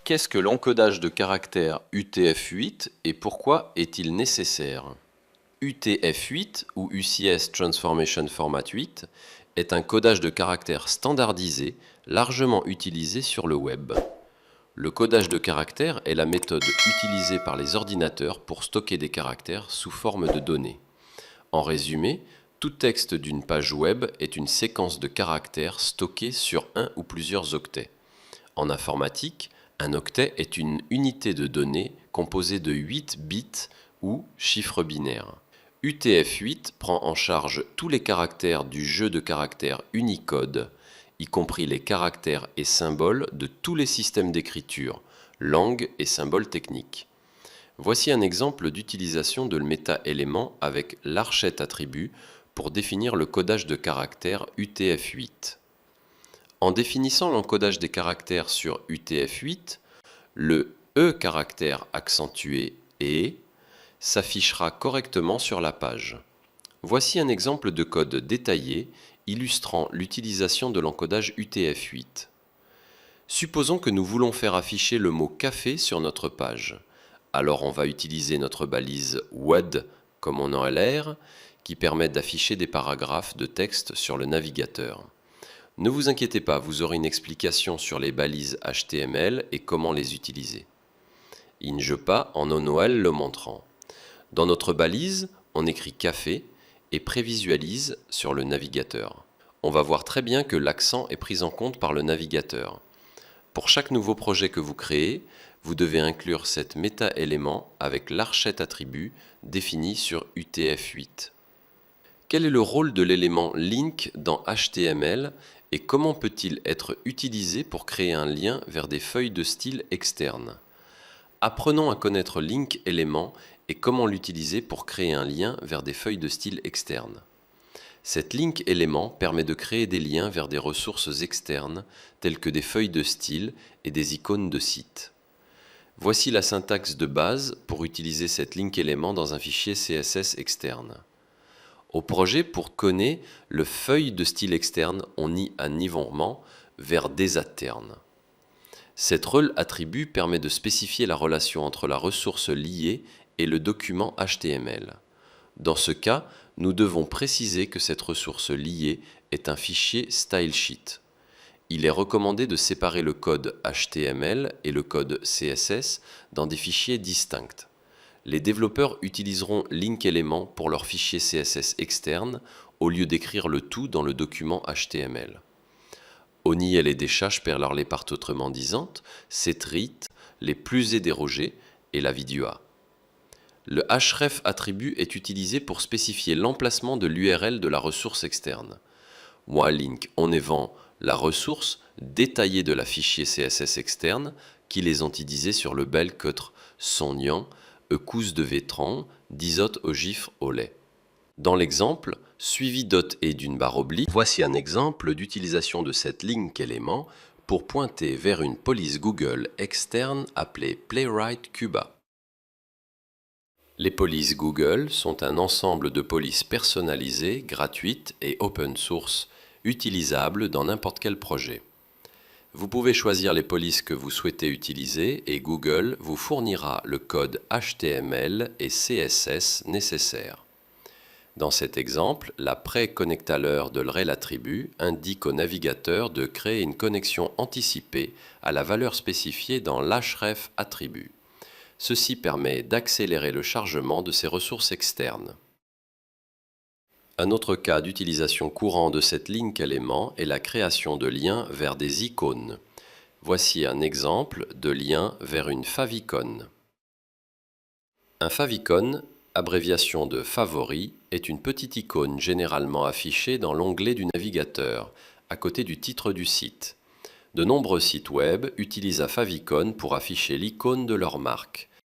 Qu'est-ce que l'encodage de caractères UTF-8 et pourquoi est-il nécessaire? UTF-8 ou UCS Transformation Format 8 est un codage de caractères standardisé largement utilisé sur le web. Le codage de caractères est la méthode utilisée par les ordinateurs pour stocker des caractères sous forme de données. En résumé, tout texte d'une page web est une séquence de caractères stockés sur un ou plusieurs octets. En informatique, un octet est une unité de données composée de 8 bits ou chiffres binaires. UTF-8 prend en charge tous les caractères du jeu de caractères Unicode, y compris les caractères et symboles de tous les systèmes d'écriture, langues et symboles techniques. Voici un exemple d'utilisation de le méta-élément avec l'archette attribut pour définir le codage de caractères UTF-8. En définissant l'encodage des caractères sur UTF-8, le E caractère accentué et s'affichera correctement sur la page. Voici un exemple de code détaillé illustrant l'utilisation de l'encodage UTF-8. Supposons que nous voulons faire afficher le mot café sur notre page. Alors on va utiliser notre balise WAD comme on en a l'air, qui permet d'afficher des paragraphes de texte sur le navigateur. Ne vous inquiétez pas, vous aurez une explication sur les balises HTML et comment les utiliser. INJEPA en ONOL le montrant. Dans notre balise, on écrit café et prévisualise sur le navigateur. On va voir très bien que l'accent est pris en compte par le navigateur. Pour chaque nouveau projet que vous créez, vous devez inclure cet méta-élément avec l'archette attribut défini sur UTF-8. Quel est le rôle de l'élément link dans HTML et comment peut-il être utilisé pour créer un lien vers des feuilles de style externes? Apprenons à connaître link élément et comment l'utiliser pour créer un lien vers des feuilles de style externes. Cet link élément permet de créer des liens vers des ressources externes telles que des feuilles de style et des icônes de site. Voici la syntaxe de base pour utiliser cet link élément dans un fichier CSS externe. Au projet, pour connaître le feuille de style externe, on y un nivellement vers des internes. Cette rel attribut permet de spécifier la relation entre la ressource liée et le document HTML. Dans ce cas, nous devons préciser que cette ressource liée est un fichier stylesheet. Il est recommandé de séparer le code HTML et le code CSS dans des fichiers distincts. Les développeurs utiliseront link élément pour leur fichier CSS externe au lieu d'écrire le tout dans le document HTML. Oni elle est des châches per leur les part autrement disantes, c'est les plus et dérogés et la vidéo. Le href attribut est utilisé pour spécifier l'emplacement de l'URL de la ressource externe. Moi link on évent la ressource détaillée de la fichier CSS externe qui les ont utilisés sur le bel quatre sonnian cous de vétran, disot au gifre au lait. Dans l'exemple, suivi dot et d'une barre oblique, voici un exemple d'utilisation de cette link élément pour pointer vers une police Google externe appelée Playwright Cuba. Les polices Google sont un ensemble de polices personnalisées, gratuites et open source, utilisables dans n'importe quel projet. Vous pouvez choisir les polices que vous souhaitez utiliser et Google vous fournira le code HTML et CSS nécessaire. Dans cet exemple, la pré-connectaleur de rel attribut indique au navigateur de créer une connexion anticipée à la valeur spécifiée dans l'href attribut. Ceci permet d'accélérer le chargement de ces ressources externes. Un autre cas d'utilisation courant de cette link élément est la création de liens vers des icônes. Voici un exemple de lien vers une favicon. Un favicon, abréviation de favori, est une petite icône généralement affichée dans l'onglet du navigateur, à côté du titre du site. De nombreux sites web utilisent un favicon pour afficher l'icône de leur marque.